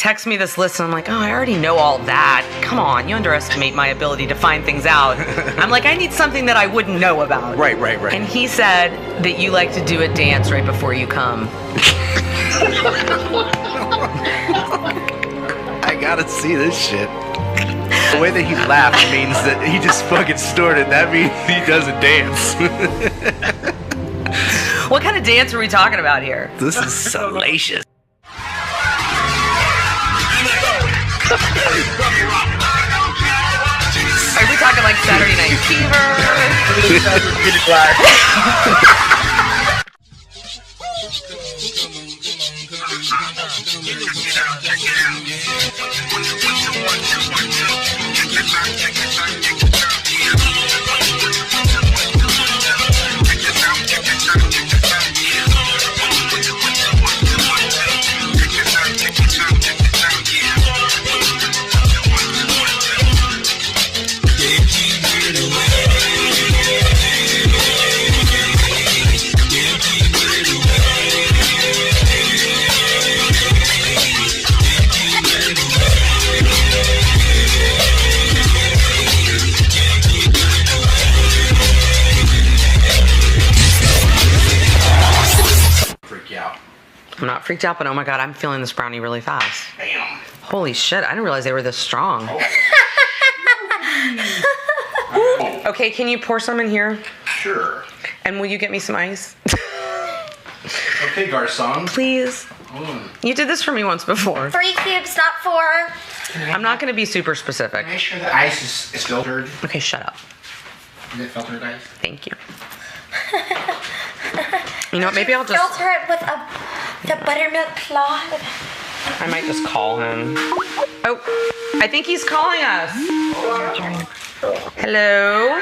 texts me this list, and I'm like, oh, I already know all that. Come on, you underestimate my ability to find things out. I'm like, I need something that I wouldn't know about. Right. And he said that you like to do a dance right before you come. I gotta see this shit. The way that he laughed means that he just fucking snorted. That means he does a dance. What kind of dance are we talking about here? This is salacious. Are we talking like Saturday Night Fever? I'm not freaked out, but oh my god, I'm feeling this brownie really fast. Bam. Holy shit, I didn't realize they were this strong. Oh. Okay, can you pour some in here? Sure. And will you get me some ice? Okay, garçon. Please. You did this for me once before. 3 cubes, not 4. I'm not going to be super specific. Make sure the ice is filtered. Okay, shut up. Is it filtered ice? Thank you. You know what, maybe I'll just... Filter it with the buttermilk cloth. I might just call him. Oh, I think he's calling us. Hello?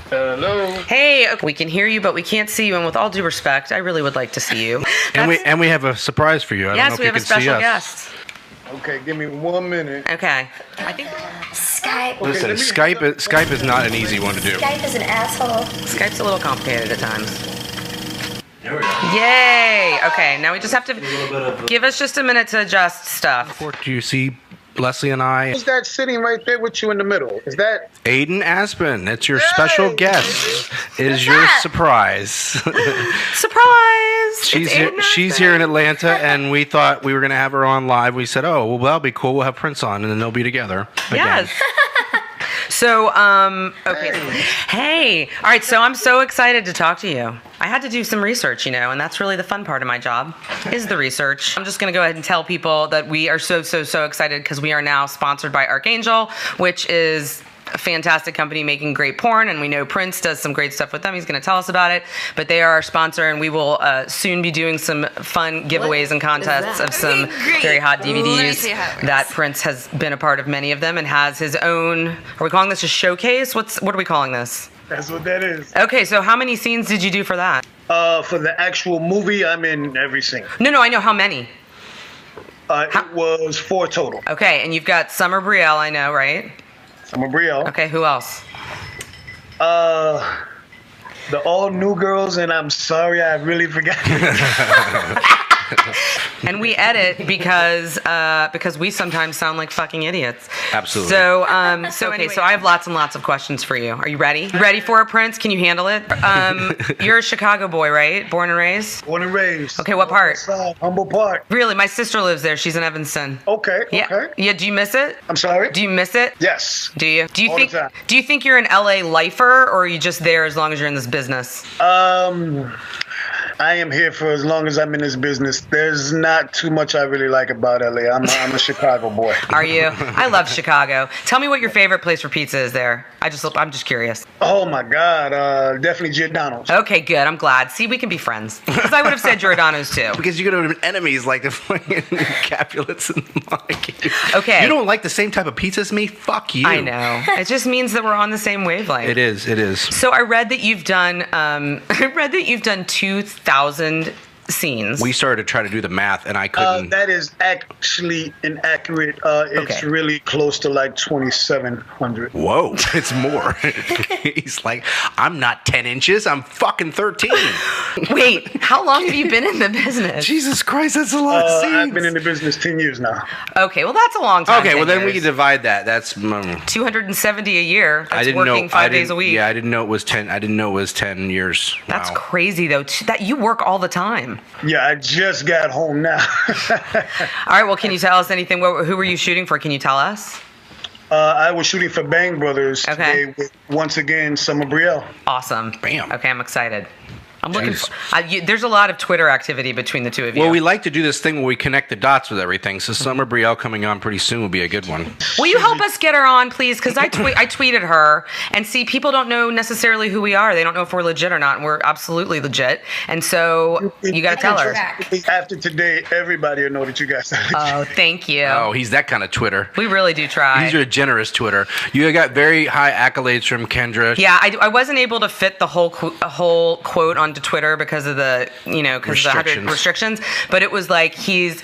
Hello. Hey, okay, we can hear you, but we can't see you. And with all due respect, I really would like to see you. And we have a surprise for you. I don't know Yes, if we you have a can see special us. guest. Okay, give me 1 minute. Okay. I think Skype. Listen, Skype is not an easy one to do. Skype is an asshole. Skype's a little complicated at times. There we go. Yay! Okay, now we just have to give us just a minute to adjust stuff. Do you see Leslie and I? Who's that sitting right there with you in the middle? Is that... Aiden Aspen, it's your special guest. Is your surprise. Surprise! She's here in Atlanta, and we thought we were going to have her on live. We said, oh, well, that'll be cool. We'll have Prince on, and then they'll be together again. Yes. So, okay. Hey. All right, so I'm so excited to talk to you. I had to do some research, and that's really the fun part of my job, is the research. I'm just going to go ahead and tell people that we are so excited because we are now sponsored by Archangel, which is a fantastic company making great porn, and we know Prince does some great stuff with them. He's going to tell us about it, but they are our sponsor, and we will soon be doing some fun giveaways and contests of some very hot DVDs that Prince has been a part of, many of them, and has his own. Are we calling this a showcase? What are we calling this? That's what that is. Okay, so how many scenes did you do for that? For the actual movie, I'm in every scene. No, I know how many. It was 4 total. Okay, and you've got Summer Brielle, I know, right? Summer Brielle. Okay, who else? The all new girls, and I'm sorry, I really forgot. And we edit because we sometimes sound like fucking idiots. Absolutely. So okay, so I have lots and lots of questions for you. Are you ready? You ready for it, Prince? Can you handle it? You're a Chicago boy, right? Born and raised? Born and raised. Okay, what part? Humble Park. Really? My sister lives there. She's in Evanston. Okay. Yeah. Okay. Yeah. Do you miss it? I'm sorry. Do you miss it? Yes. Do you? Do you All the think? time. Do you think you're an LA lifer, or are you just there as long as you're in this business? I am here for as long as I'm in this business. There's not too much I really like about LA. I'm a Chicago boy. Are you? I love Chicago. Tell me what your favorite place for pizza is there. I'm just curious. Oh my God, definitely Giordano's. Okay, good. I'm glad. See, we can be friends. Because I would have said Giordano's too. Because you could have been enemies like the fucking Capulets and the Monarchy. Okay. You don't like the same type of pizza as me? Fuck you. I know. It just means that we're on the same wavelength. It is. So I read that you've done 2,000 scenes. We started to try to do the math, and I couldn't. That is actually inaccurate. It's Okay. really close to like 2,700. Whoa, it's more. He's like, I'm not 10 inches, I'm fucking 13. Wait, how long have you been in the business? Jesus Christ, that's a lot of scenes. I've been in the business 10 years now. Okay, well that's a long time. Okay, well 10 then we years. can divide that. That's 270 a year. That's I didn't working know 5 days a week. Yeah, I didn't know it was 10. I didn't know it was 10 years. That's Wow. crazy though. That you work all the time. Yeah, I just got home now. All right. Well, can you tell us anything? Who were you shooting for? Can you tell us? I was shooting for Bang Brothers Okay. today with, once again, Summer Brielle. Awesome. Bam. Okay, I'm excited. I'm looking. Jeez. There's a lot of Twitter activity between the two of you. Well, we like to do this thing where we connect the dots with everything. So Summer Brielle coming on pretty soon will be a good one. Will you help us get her on, please? Because I tweeted her, and see, people don't know necessarily who we are. They don't know if we're legit or not, and we're absolutely legit. And so you got to tell her. After today, everybody will know that you guys are legit. Oh, thank you. Oh, he's that kind of Twitter. We really do try. He's a generous Twitter. You got very high accolades from Kendra. Yeah, I wasn't able to fit the whole quote onto Twitter because of the because of the 100 restrictions. But it was like he's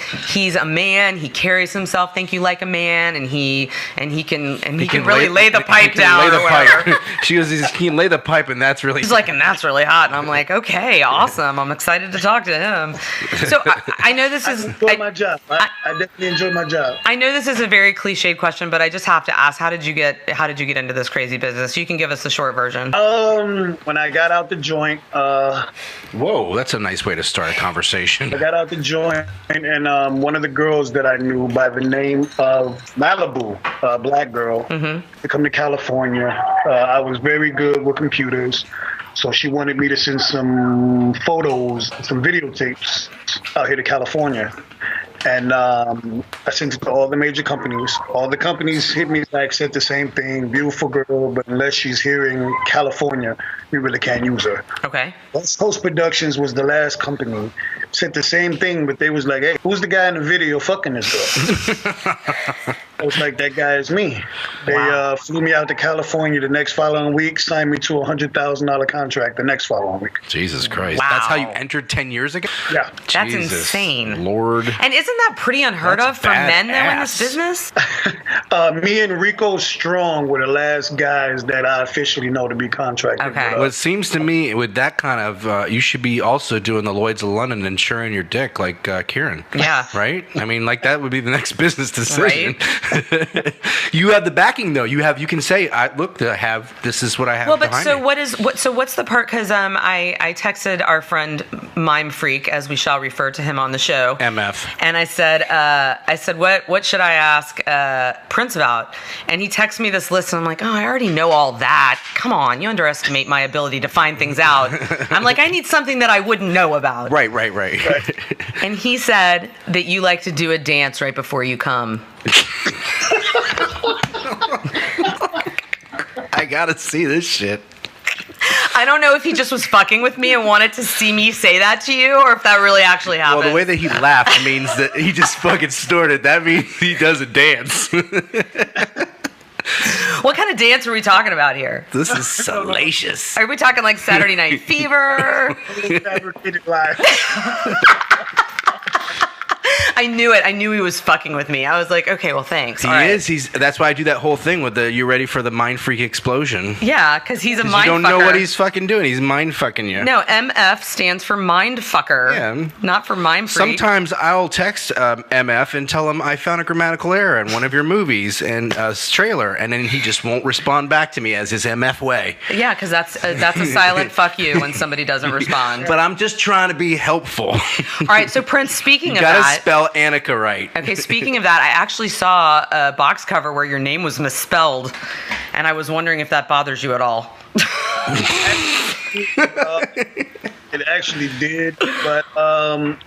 a man. He carries himself. Think you like a man, and he can really lay the pipe down. Lay the or whatever. pipe. She goes, he can lay the pipe, and that's really. He's like, and that's really hot. And I'm like, okay, awesome. I'm excited to talk to him. So I know this is. I enjoy my job. I definitely enjoy my job. I know this is a very cliched question, but I just have to ask: How did you get into this crazy business? You can give us the short version. When I got out the joint, Whoa, that's a nice way to start a conversation. I got out the joint, and one of the girls that I knew by the name of Malibu, a black girl, to come to California. I was very good with computers, so she wanted me to send some photos, some videotapes out here to California. And I sent it to all the major companies. All the companies hit me back, said the same thing, beautiful girl, but unless she's here in California, we really can't use her. Okay. West Coast Productions was the last company. Said the same thing, but they was like, hey, who's the guy in the video fucking this girl? I was like, that guy is me. They flew me out to California the next following week, signed me to a $100,000 contract the next following week. Jesus Christ. Wow. That's how you entered 10 years ago? Yeah. That's Jesus insane. Lord. And isn't that pretty unheard That's of for men though in this badass. business? Me and Rico Strong were the last guys that I officially know to be contracted. Okay. Well, it seems to me with that kind of, you should be also doing the Lloyds of London, insuring your dick like Kieran. Yeah. Right? I mean, like that would be the next business decision. You have the backing though. You can say, this is what I have Well, but behind so me. what's the part? Because I texted our friend Mime Freak, as we shall refer to him on the show, MF. and I said what should I ask Prince about? And he texted me this list, and I'm like, oh, I already know all that. Come on, you underestimate my ability to find things out. I'm like, I need something that I wouldn't know about. Right. And he said that you like to do a dance right before you come. I gotta see this shit. I don't know if he just was fucking with me and wanted to see me say that to you, or if that really actually happened. Well, the way that he laughed means that he just fucking snorted. That means he does a dance. What kind of dance are we talking about here? This is salacious. Are we talking like Saturday Night Fever? Fabricated lies. I knew it. I knew he was fucking with me. I was like, okay, well, thanks. He All right. is. That's why I do that whole thing with the "you ready for the mind freak explosion?" Yeah, because he's a 'Cause mind you don't fucker. know what he's fucking doing. He's mind fucking you. No, MF stands for mind fucker. Yeah. Not for mind freak. Sometimes I'll text MF and tell him I found a grammatical error in one of your movies and a trailer, and then he just won't respond back to me as his MF way. Yeah, because that's a silent fuck you when somebody doesn't respond. But I'm just trying to be helpful. All right, so Prince, speaking You of gotta that. spell Annika right. Okay, speaking of that, I actually saw a box cover where your name was misspelled, and I was wondering if that bothers you at all. It actually did, but I'm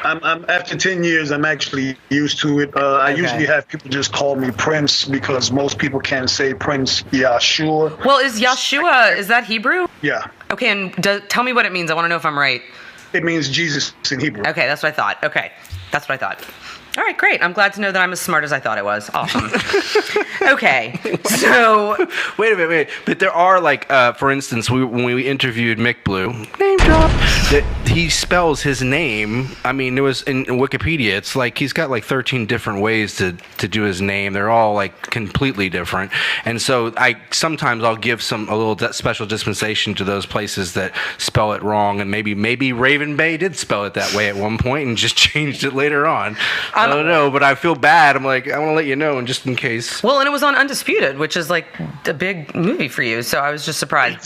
after 10 years, I'm actually used to it. I usually have people just call me Prince because most people can't say Prince Yahshua. Well, is Yeshua, is that Hebrew? Yeah, Okay, and tell me what it means. I want to know if I'm right. it means Jesus in Hebrew. Okay, that's what I thought. Okay. That's what I thought. All right, great. I'm glad to know that I'm as smart as I thought I was. Awesome. Okay, so Wait a minute. But there are like, for instance, when we interviewed Mick Blue, name drop, that he spells his name. I mean, it was in Wikipedia. It's like he's got like 13 different ways to do his name. They're all like completely different. And so sometimes I'll give a little special dispensation to those places that spell it wrong. And maybe Raven Bay did spell it that way at one point and just changed it later on. I don't know, but I feel bad. I'm like, I want to let you know, and just in case. well, and it was on Undisputed, which is like a big movie for you. So I was just surprised.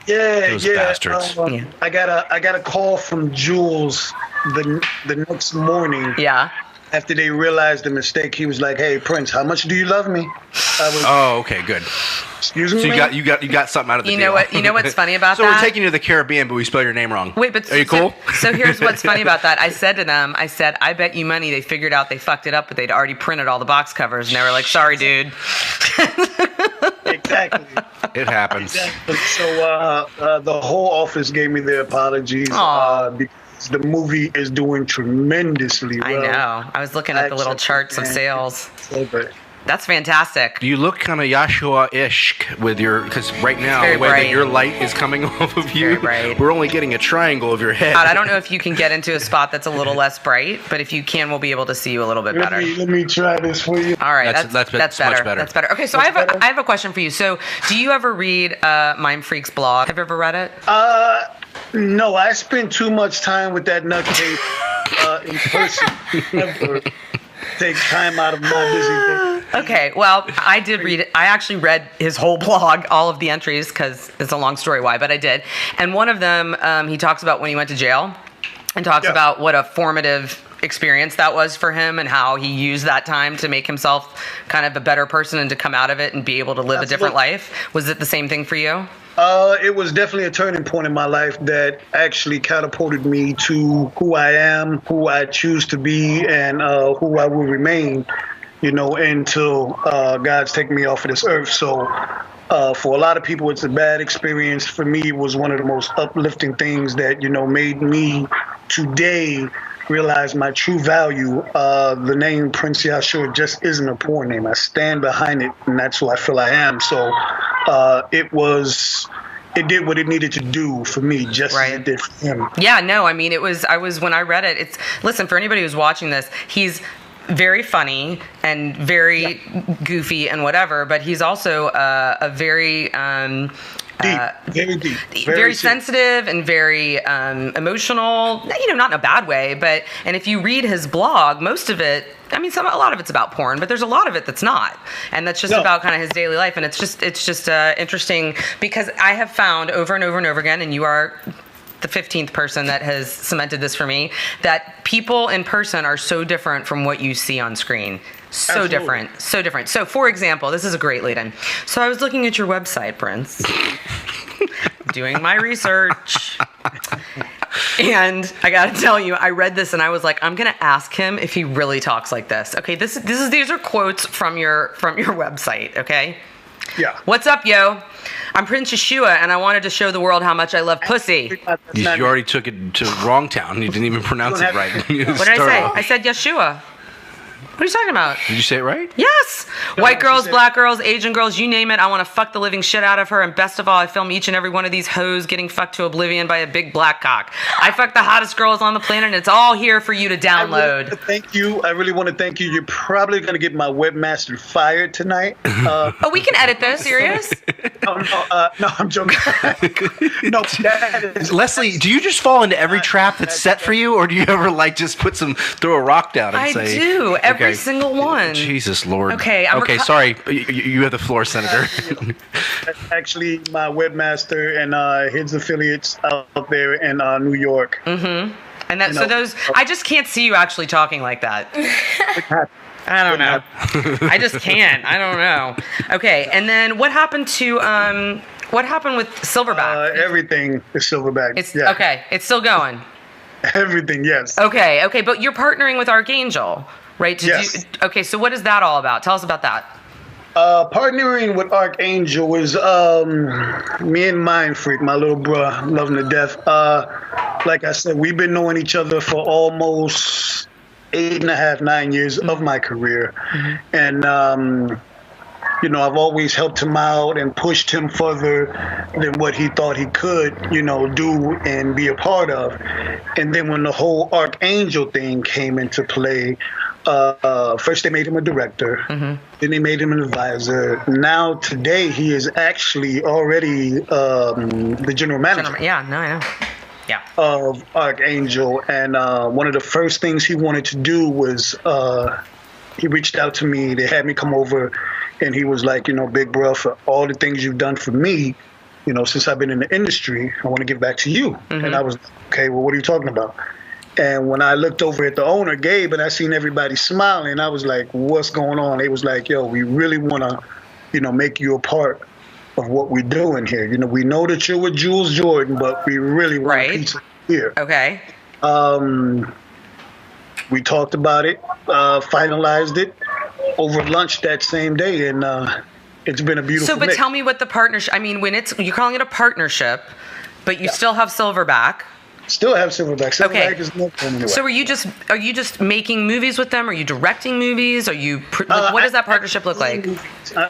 Those bastards. Yeah. I got a call from Jules the next morning. Yeah. After they realized the mistake, he was like, "Hey, Prince, how much do you love me?" I was, Oh, okay, good. excuse me. So man? you got something out of the You deal. know what? You know what's funny about So that? we're taking you to the Caribbean, but we spell your name wrong. Wait, but are you cool? So here's what's funny about that. I said to them, I bet you money they figured out they fucked it up, but they'd already printed all the box covers, and they were like, "Sorry, dude." Exactly. It happens. Exactly. So the whole office gave me their apologies because the movie is doing tremendously well. I know. I was looking at the little charts of sales. Okay. That's fantastic. You look kind of Yahshua-ish with because right now very the way bright. that your light is coming off of you, very bright. we're only getting a triangle of your head. I don't know if you can get into a spot that's a little less bright, but if you can, we'll be able to see you a little bit better. Let me try this for you. All right, That's that's much better. better. That's better. Okay, so I have a question for you. So, do you ever read Mind Freak's blog? Have you ever read it? No, I spend too much time with that nutcase in person. Never take time out of my busy day. Okay, well, I did read it. I actually read his whole blog, all of the entries, because it's a long story why, but I did. And one of them, he talks about when he went to jail and talks about what a formative experience that was for him and how he used that time to make himself kind of a better person and to come out of it and be able to live a different life. Was it the same thing for you? It was definitely a turning point in my life that actually catapulted me to who I am, who I choose to be, and who I will remain, until God's taken me off of this earth. So for a lot of people, it's a bad experience. For me, it was one of the most uplifting things that, made me today realize my true value. The name Prince Yahshua just isn't a poor name. I stand behind it, and that's who I feel I am. So it did what it needed to do for me, just as it did for him. Yeah, no, I mean, when I read it, listen, for anybody who's watching this, he's very funny and very goofy and whatever, but he's also a very very deep, very sensitive and very emotional, not in a bad way, and if you read his blog, most of it, I mean, a lot of it's about porn, but there's a lot of it that's not, and that's just about kind of his daily life, and it's just interesting because I have found over and over and over again, and you are the 15th person that has cemented this for me, that people in person are so different from what you see on screen. So different. So, for example, this is a great lead-in. So I was looking at your website, Prince, doing my research, and I got to tell you, I read this and I was like, I'm going to ask him if he really talks like this. Okay, these are quotes from your website. Okay. Yeah. What's up, yo? I'm Prince Yeshua, and I wanted to show the world how much I love pussy. You already took it to wrong town. You didn't even pronounce it right. What did I say? I said Yeshua. What are you talking about? Did you say it right? Yes. White girls, black girls, Asian girls, you name it. I want to fuck the living shit out of her. And best of all, I film each and every one of these hoes getting fucked to oblivion by a big black cock. I fuck the hottest girls on the planet, and it's all here for you to download. I really want to thank you. You're probably going to get my webmaster fired tonight. Oh, we can edit this. Serious? No, I'm joking. No, Leslie, do you just fall into every trap that's set for you, or do you ever just throw a rock down and I say? do. Every single one. Jesus Lord. Okay. Sorry. You have the floor, Senator. That's actually my webmaster and his affiliates out there in New York. Mm-hmm. And I just can't see you actually talking like that. I don't know. I just can't. I don't know. Okay. And then what happened with Silverback? Everything is Silverback. Okay. It's still going. Everything, yes. Okay. But you're partnering with Archangel, right? Yes. Okay. So what is that all about? Tell us about that. Partnering with Archangel is me and Mind Freak, my little bro, love him to death. Like I said, we've been knowing each other for almost 8.5, 9 years of my career. And, I've always helped him out and pushed him further than what he thought he could, do and be a part of. And then when the whole Archangel thing came into play, first they made him a director, then they made him an advisor. Now today he is actually already the general manager. I know. Yeah. Of Archangel. And one of the first things he wanted to do was he reached out to me. They had me come over, and he was like, big bro, for all the things you've done for me, since I've been in the industry, I want to give back to you. And I was, okay, well, what are you talking about? And when I looked over at the owner, Gabe, and I seen everybody smiling, I was like, what's going on? They was like, yo, we really want to, make you a part of what we're doing here. We know that you're with Jules Jordan, but we really want a piece of here. Okay. We talked about it, finalized it over lunch that same day, and it's been a beautiful But mix. tell me what the partnership, when you're calling it a partnership, but you still have Silverback. Still have Silverback. Silverback Okay. is no anyway. So are you just making movies with them? Are you directing movies? Are you what does that partnership look like?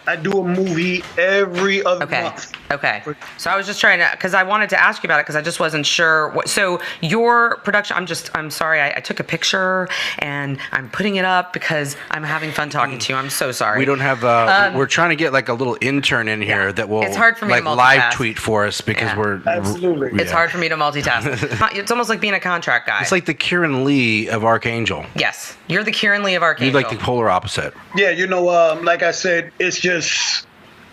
I do a movie every other month. Okay. So I was just trying to, because I wanted to ask you about it because I just wasn't sure. So your production, I'm sorry, I took a picture and I'm putting it up because I'm having fun talking to you. I'm so sorry. We don't have, we're trying to get like a little intern in here that will It's hard for me to live multitask. tweet for us because we're Absolutely. It's hard for me to multitask. It's almost like being a contract guy. It's like the Kieran Lee of Archangel. Yes. You're the Kieran Lee of Archangel. You're like the polar opposite. Yeah, like I said, it's just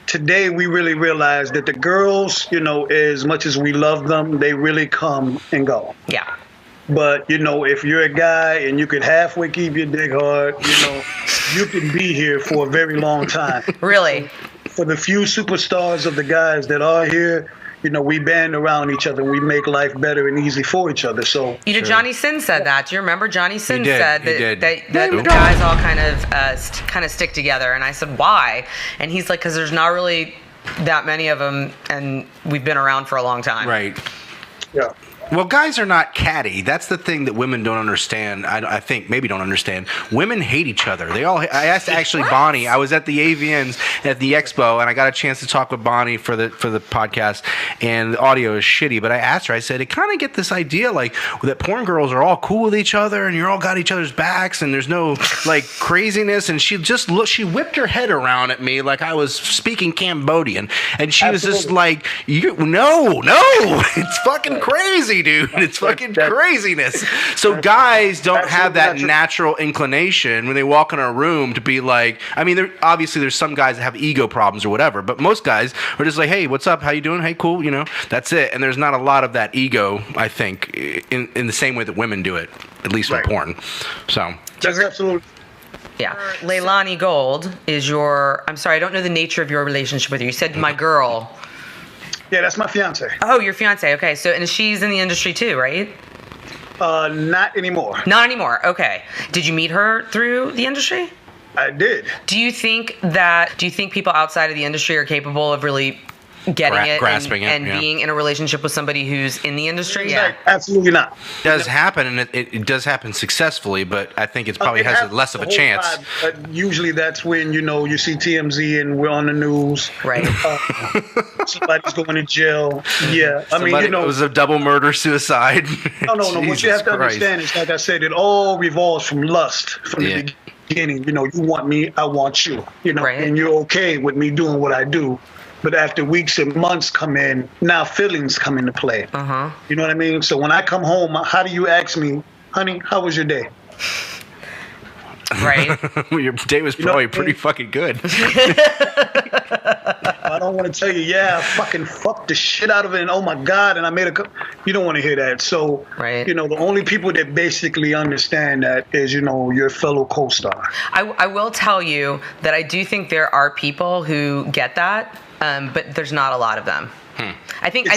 today we really realized that the girls, as much as we love them, they really come and go. Yeah. But, if you're a guy and you could halfway keep your dick hard, you can be here for a very long time. Really? For the few superstars of the guys that are here, we band around each other. We make life better and easy for each other. So Johnny Sin said that. Do you remember Johnny Sin said that Nope. guys all kind of stick together? And I said, why? And he's like, because there's not really that many of them, and we've been around for a long time. Right. yeah. Well, guys are not catty. That's the thing that women don't understand. I think maybe don't understand. Women hate each other. I asked actually Bonnie. I was at the AVNs at the expo, and I got a chance to talk with Bonnie for the podcast. And the audio is shitty, but I asked her. I said, I kind of get this idea like that porn girls are all cool with each other, and you're all got each other's backs, and there's no like craziness. And she just she whipped her head around at me like I was speaking Cambodian, and she was just like, no, it's fucking crazy. Dude, it's fucking craziness. So guys don't have that natural inclination when they walk in a room to be like, obviously there's some guys that have ego problems or whatever, but most guys are just like, hey, what's up? How you doing? Hey, cool. That's it. And there's not a lot of that ego, I think, in the same way that women do it, at least with porn. So That's absolutely. Yeah. Leilani Gold is I'm sorry, I don't know the nature of your relationship with her. You said my girl. Yeah, that's my fiance. Oh, your fiance. Okay. So, and she's in the industry too, right? Not anymore. Not anymore. Okay. Did you meet her through the industry? I did. Do you think people outside of the industry are capable of really getting grasping and being in a relationship with somebody who's in the industry? Yeah. Absolutely not. it does happen, and it does happen successful, but I think it probably has less of a chance. But usually that's when, you see TMZ and we're on the news. Right. Somebody's going to jail. Yeah. It was a double murder suicide. No. What you have to understand is, like I said, it all revolves from lust from the beginning. You want me, I want you. And you're okay with me doing what I do. But after weeks and months come in, now feelings come into play. Uh-huh. You know what I mean? So when I come home, how do you ask me, honey, how was your day? Right. Well, your day was probably pretty fucking good. I don't want to tell you, I fucking fucked the shit out of it, and oh my God, and I made you don't want to hear that. So, the only people that basically understand that is, your fellow co-star. I will tell you that I do think there are people who get that, but there's not a lot of them. I think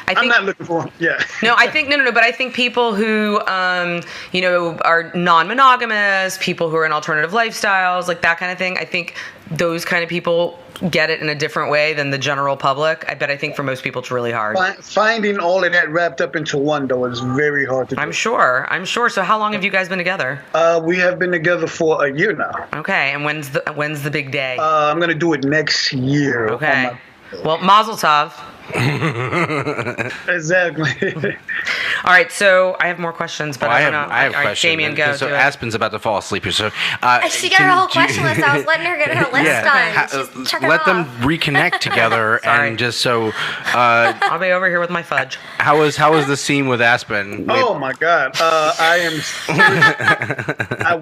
I'm not looking for him. Yeah. No, but I think people who, are non-monogamous, people who are in alternative lifestyles, like that kind of thing, I think those kind of people get it in a different way than the general public. I think for most people it's really hard. Finding all of that wrapped up into one, though, is very hard to do. I'm sure. So how long have you guys been together? We have been together for a year now. Okay, and when's the big day? I'm going to do it next year. Okay. Well, Mazel Tov. Exactly. All right, so I have more questions, but I don't know. I have questions. Damien, go. So do it. Aspen's about to fall asleep here. So She got her whole question list. I was letting her get her list done. She's checking let it them off. reconnect together, and just so. I'll be over here with my fudge. How was the scene with Aspen? Oh my God! I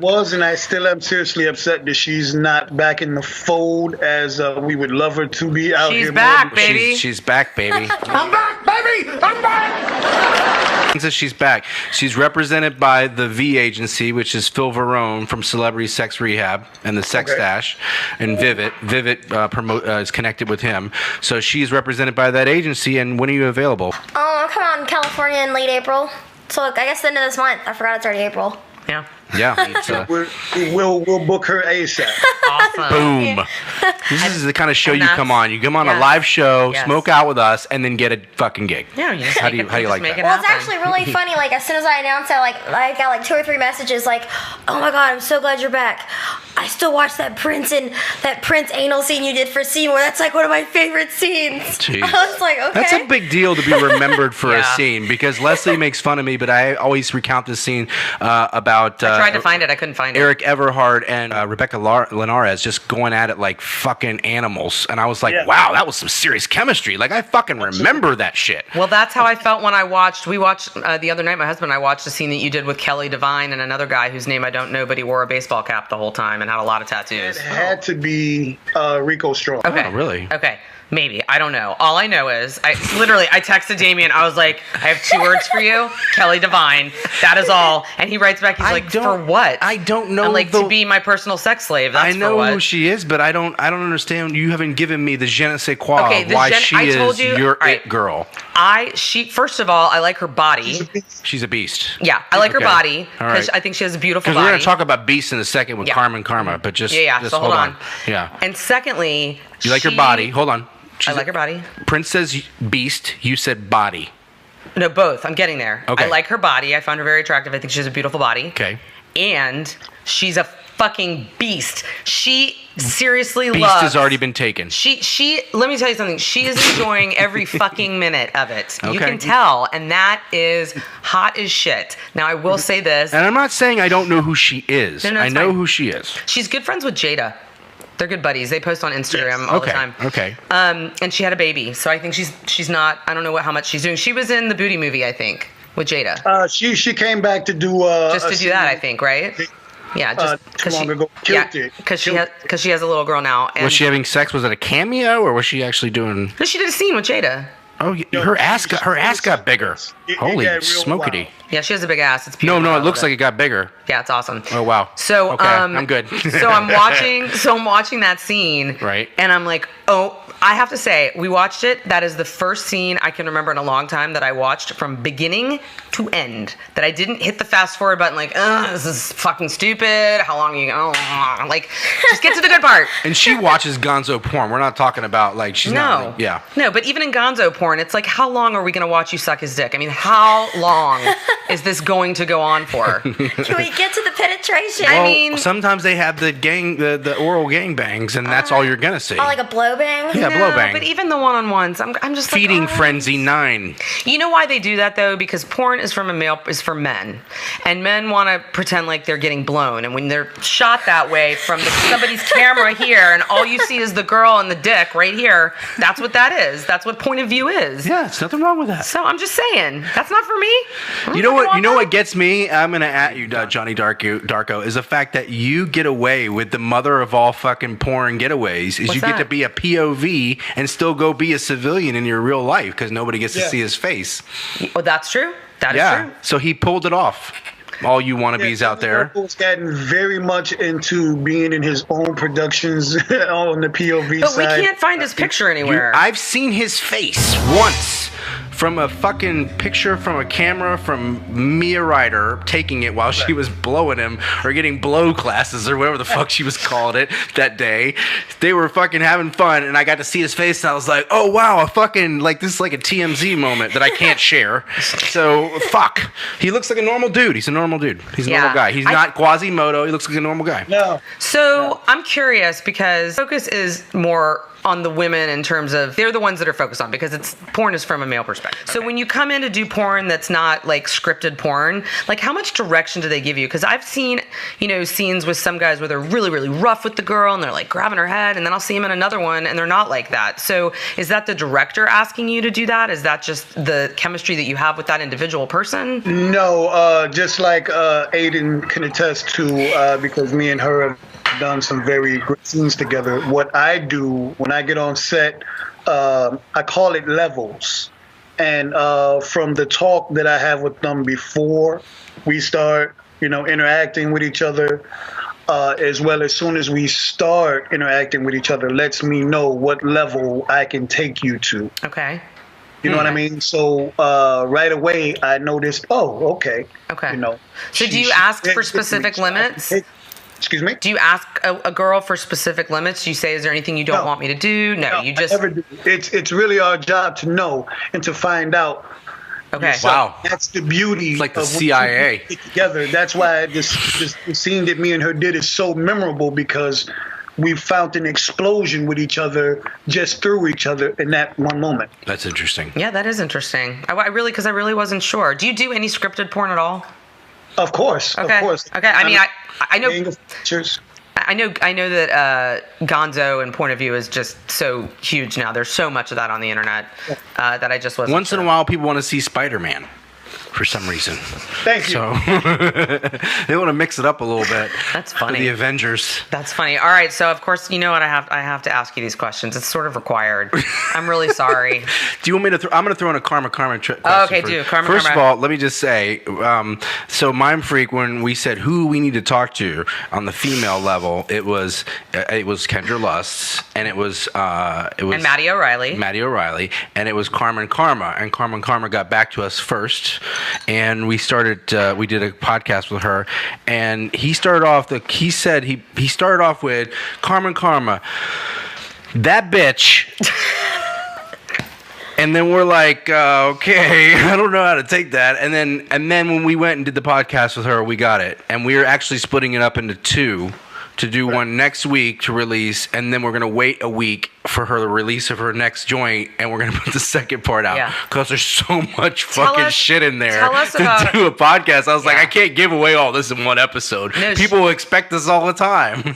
was and I still am seriously upset that she's not back in the fold as we would love her to be out here. She's back, baby. She's back, baby. I'm back, baby! I'm back! Says she's back. She's represented by the V agency, which is Phil Varone from Celebrity Sex Rehab and the Sex Stash, and Vivid. Vivid is connected with him, so she's represented by that agency. And when are you available? Oh, I'm coming out in California in late April. So I guess the end of this month. I forgot it's already April. Yeah. Yeah. We'll book her ASAP. Awesome. Boom. This is the kind of show you that's- come on. You come on a yes. live show, Yes. smoke out with us, and then get a fucking gig. Yeah, you just How do make you it- how do you just like make that? it Well, it's happen. actually really funny. Like, as soon as I announced that, like, I got like 2 or 3 messages like, "Oh my God, I'm so glad you're back. I still watch that Prince anal scene you did for Seymour. That's like one of my favorite scenes." Jeez. I was like, okay. That's a big deal to be remembered for a Yeah. scene, because Leslie makes fun of me, but I always recount this scene about I tried to find it. I couldn't find it. Eric Everhard and Rebecca Linares just going at it like fucking animals. And I was like, Yeah. wow, that was some serious chemistry. Like, I fucking remember that shit. Well, that's how I felt when we watched the other night, my husband and I watched a scene that you did with Kelly Devine and another guy whose name I don't know, but he wore a baseball cap the whole time and had a lot of tattoos. It had to be Rico Strong. Okay. Oh, really? Okay. Maybe. I don't know. All I know is I texted Damien. I was like, I have 2 words for you. Kelly Devine. That is all. And he writes back, he's like, for what? I don't know. I'm like, to be my personal sex slave. That's I know for what? who she is, but I don't understand. You haven't given me the je ne sais quoi Okay, of the why gen- she I is told you- your all right. it girl. First of all, I like her body. She's a beast. Yeah, I like her Okay. body All because right. I think she has a beautiful Because body. we're going to talk about beasts in a second with Yeah. Carmen Karma, but just, Yeah. just So hold on. Yeah. And secondly, You like her body. Hold on. I like her body. Prince says beast. You said body. No, both. I'm getting there. Okay. I like her body. I find her very attractive. I think she has a beautiful body. Okay. And she's a fucking beast. She seriously Beast loves. has already been taken. She. Let me tell you something. She is enjoying every fucking minute of it. You Okay. can tell, and that is hot as shit. Now I will say this: And I'm not saying I don't know who she is. No, I it's know fine. who she is. she's good friends with Jada. They're good buddies. They post on Instagram all the Okay. time. Okay. And she had a baby, so I think she's not. I don't know how much she's doing. She was in the Booty movie, I think, with Jada. She came back to do Just to do that, I think, right? Yeah, just too long ago. Killed it. because she has a little girl now. And Was she having sex? Was it a cameo, or was she actually doing? No, she did a scene with Jada. Oh, her ass got bigger. It Holy got real smokity! wild. Yeah, she has a big ass. It's No, beautiful. no, I it looks love like it got bigger. Yeah, it's awesome. Oh wow. So okay, I'm good. so I'm watching that scene. Right. And I'm like, oh, I have to say, we watched it. That is the first scene I can remember in a long time that I watched from beginning to end. That I didn't hit the fast forward button like, this is fucking stupid. How long are you going? Like, just get to the good part. And she watches gonzo porn. We're not talking about like she's not. No. Like, yeah. No, but even in gonzo porn, it's like, how long are we going to watch you suck his dick? I mean, how long is this going to go on for? Can we get to the penetration? I Well, mean- sometimes they have the oral gang bangs, and that's all you're gonna see. Oh, like a blow bang? Yeah, blow bang. But even the one-on-ones, I'm just Feeding like, Frenzy 9. You know why they do that though? Because porn is for men, and men want to pretend like they're getting blown. And when they're shot that way from somebody's camera here, and all you see is the girl and the dick right here, that's what that is. That's what point of view is. Yeah, it's nothing wrong with that. So I'm just saying, that's not for me. You know what? You know what gets me? I'm gonna at you, Johnny Darko, is the fact that you get away with the mother of all fucking porn getaways. Is What's you get to that? be a POV and still go be a civilian in your real life because nobody gets to see his face. Oh, that's true. That is Yeah. true. So he pulled it off. all you wannabes out there. He's gotten very much into being in his own productions on the POV But side. we can't find his picture anywhere. I've seen his face once from a fucking picture from a camera from Mia Ryder taking it while she was blowing him or getting blow classes or whatever the fuck she was calling it that day. They were fucking having fun and I got to see his face and I was like, oh wow, a fucking, like, this is like a TMZ moment that I can't share. So fuck. He looks like a normal dude. He's a normal dude. He's a normal guy. He's not Quasimodo. He looks like a normal guy. No. So I'm curious because focus is more on the women in terms of they're the ones that are focused on because it's porn is from a male perspective. So when you come in to do porn that's not like scripted porn, like how much direction do they give you? Because I've seen, you know, scenes with some guys where they're really, really rough with the girl and they're like grabbing her head, and then I'll see them in another one and they're not like that. So is that the director asking you to do that? Is that just the chemistry that you have with that individual person? No, just like Aiden can attest to, because me and her have done some very great scenes together. What I do when I get on set, I call it levels. And from the talk that I have with them before we start, you know, interacting with each other, as well as soon as we start interacting with each other, lets me know what level I can take you to. Okay. You know what I mean? So right away, I noticed, oh, okay. Okay. You know. So do you ask for specific limits? Excuse me? Do you ask a girl for specific limits? Do you say, is there anything you don't want me to do? No, you just... I never do. It's really our job to know and to find out. Okay. yourself. Wow. That's the beauty. It's like the of when CIA. we get together. That's why this scene that me and her did is so memorable, because we found an explosion with each other just through each other in that one moment. That's interesting. Yeah, that is interesting. I really wasn't sure. Do you do any scripted porn at all? Of course. Okay. Of course. Okay. I mean, I know. Features. I know that Gonzo and Point of View is just so huge now. There's so much of that on the internet that I just wasn't. Once sure. in a while, people want to see Spider-Man for some reason. Thank you. So they want to mix it up a little bit. That's For funny. the Avengers. That's funny. All right, so of course, you know what, I have to ask you these questions. It's sort of required. I'm really sorry. Do you want me to? I'm going to throw in a karma question. Okay, do karma. First of all, let me just say, so Mime Freak, when we said who we need to talk to on the female level, it was Kendra Lusts, and it was And Maddie O'Reilly. And it was Carmen Karma, and Carmen Karma got back to us first, and we started. We did a podcast with her, and he started off. He said he started off with Carmen Karma, that bitch. And then we're like, okay, I don't know how to take that. And then when we went and did the podcast with her, we got it. And we are actually splitting it up into two to do one next week to release. And then we're going to wait a week for her the release of her next joint. And we're going to put the second part out. Because there's so much fucking shit in there to do a podcast. I was like, I can't give away all this in one episode. No, people will expect this all the time.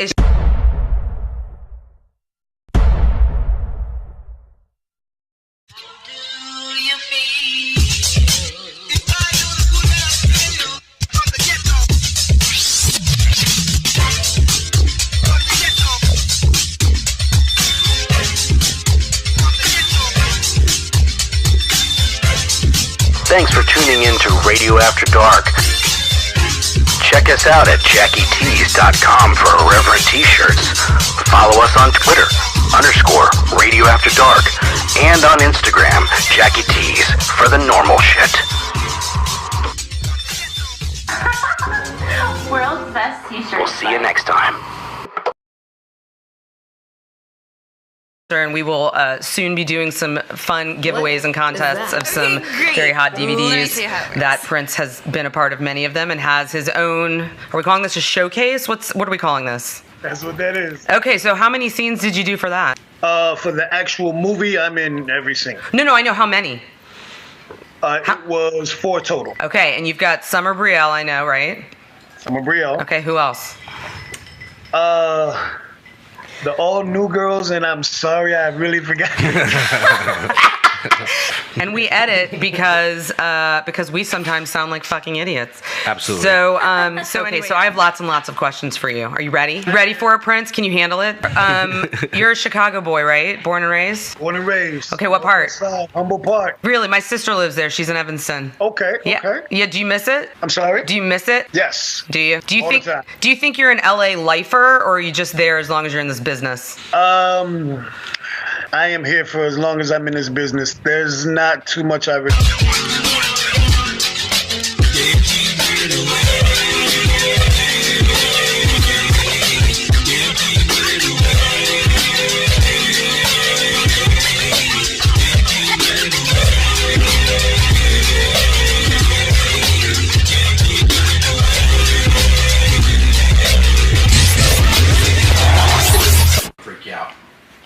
Thanks for tuning in to Radio After Dark. Check us out at JackieTees.com for irreverent t-shirts. Follow us on Twitter, _Radio After Dark, and on Instagram, Jackie Tees for the normal shit. World's best t-shirt. We'll see you next time. And we will soon be doing some fun giveaways and contests of some very hot DVDs that Prince has been a part of many of them and has his own. Are we calling this a showcase? What are we calling this? That's what that is. Okay, so how many scenes did you do for that? For the actual movie, I'm in every scene. No, I know. How many? It was 4 total. Okay, and you've got Summer Brielle, I know, right? Summer Brielle. Okay, who else? The all new girls, and I'm sorry, I really forgot. And we edit because we sometimes sound like fucking idiots. Absolutely. So anyway, so I have lots and lots of questions for you. Are you ready? You ready for it, Prince? Can you handle it? You're a Chicago boy, right? Born and raised? Born and raised. Okay, what part? Humble Park. Really? My sister lives there. She's in Evanston. Okay. Yeah. Okay. Yeah. Do you miss it? I'm sorry. Do you miss it? Yes. Do you? Do you All think? the time. Do you think you're an LA lifer, or are you just there as long as you're in this business? I am here for as long as I'm in this business. There's not too much I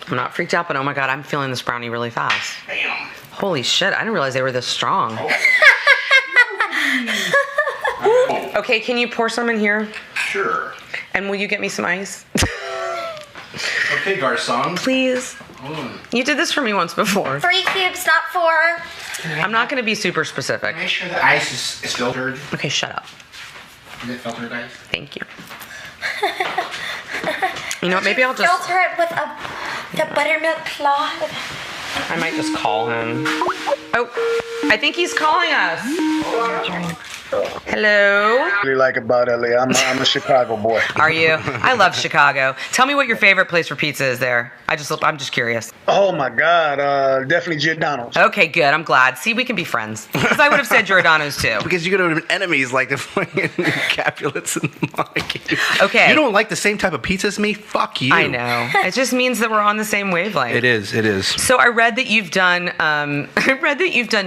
I'm not freaked out, but oh my god, I'm feeling this brownie really fast. Bam. Holy shit, I didn't realize they were this strong. Okay, can you pour some in here? Sure. And will you get me some ice? Okay, garçon. Please. You did this for me once before. 3 cubes, not 4. I'm not going to be super specific. Make sure the ice is filtered. Okay, shut up. Is it filtered ice? Thank you. You know what, maybe I'll just... Filter it with the buttermilk cloth. I might just call him. Oh, I think he's calling us. Hello? really like about LA. I'm a Chicago boy. Are you? I love Chicago. Tell me what your favorite place for pizza is there. I'm just curious. Oh my God, definitely Giordano's. Okay, good. I'm glad. See, we can be friends. Because I would have said Giordano's too. Because you're gonna have enemies like the fucking Capulets and the Montague. Okay. You don't like the same type of pizza as me? Fuck you. I know. It just means that we're on the same wavelength. It is. It is. So I read that you've done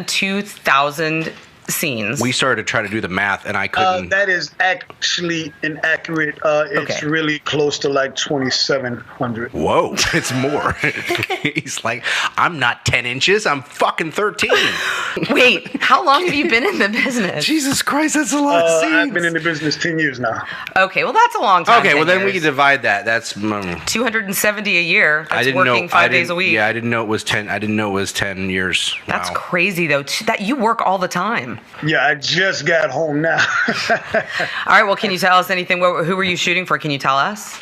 2,000 scenes. We started to try to do the math, and I couldn't. That is actually inaccurate. It's Okay. really close to like 2,700. Whoa, it's more. He's like, I'm not 10 inches. I'm fucking 13. Wait, how long have you been in the business? Jesus Christ, that's a lot of scenes. I've been in the business 10 years now. Okay, well that's a long time. Okay, 10 well then we years. can divide that. That's 270 a year. That's I didn't working know. 5 days a week. Yeah, I didn't know it was 10. I didn't know it was 10 years. That's Wow. crazy though. That you work all the time. Yeah, I just got home now. All right. Well, can you tell us anything? Who were you shooting for? Can you tell us?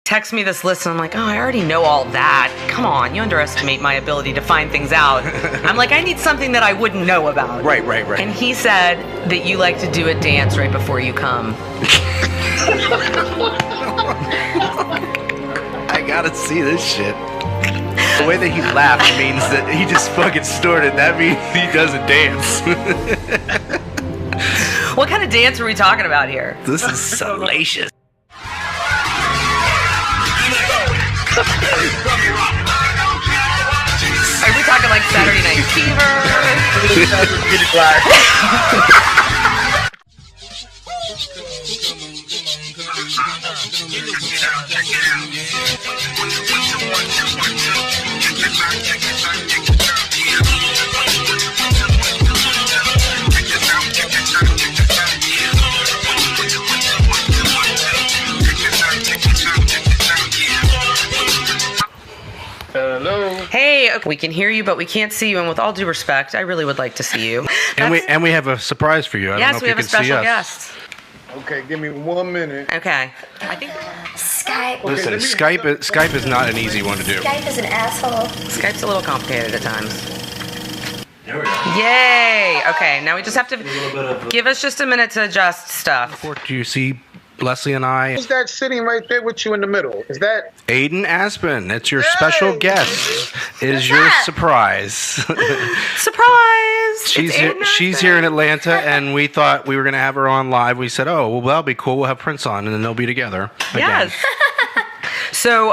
Text me this list, and I'm like, oh, I already know all that. Come on, you underestimate my ability to find things out. I'm like, I need something that I wouldn't know about. Right. And he said that you like to do a dance right before you come. I gotta see this shit. The way that he laughed means that he just fucking snorted. That means he doesn't dance. What kind of dance are we talking about here? This is salacious. Are we talking like Saturday Night Hello. Hey, okay, we can hear you, but we can't see you. And with all due respect, I really would like to see you. And we have a surprise for you. I don't know Yes, if we you have a can see special us. guest. Okay, give me 1 minute. Okay. I think Skype. Listen, let me- Skype is not an easy one to do. Skype is an asshole. Skype's a little complicated at times. There we go. Yay! Okay, now we just have to give us just a minute to adjust stuff. Do you see Leslie and I? Who's that sitting right there with you in the middle? Is that? Aiden Aspen, it's your special guest. Is your that? surprise. Surprise! She's It's here, Aiden she's Aspen. here in Atlanta, and we thought we were gonna have her on live. We said, "Oh, well, that'll be cool. We'll have Prince on, and then they'll be together." Again. Yes. So,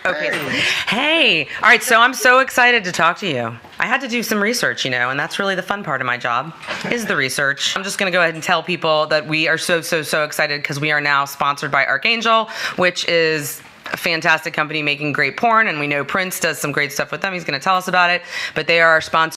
okay. Hey. All right, so I'm so excited to talk to you. I had to do some research, and that's really the fun part of my job, is the research. I'm just going to go ahead and tell people that we are so excited because we are now sponsored by Archangel, which is a fantastic company making great porn, and we know Prince does some great stuff with them. He's going to tell us about it, but they are our sponsor.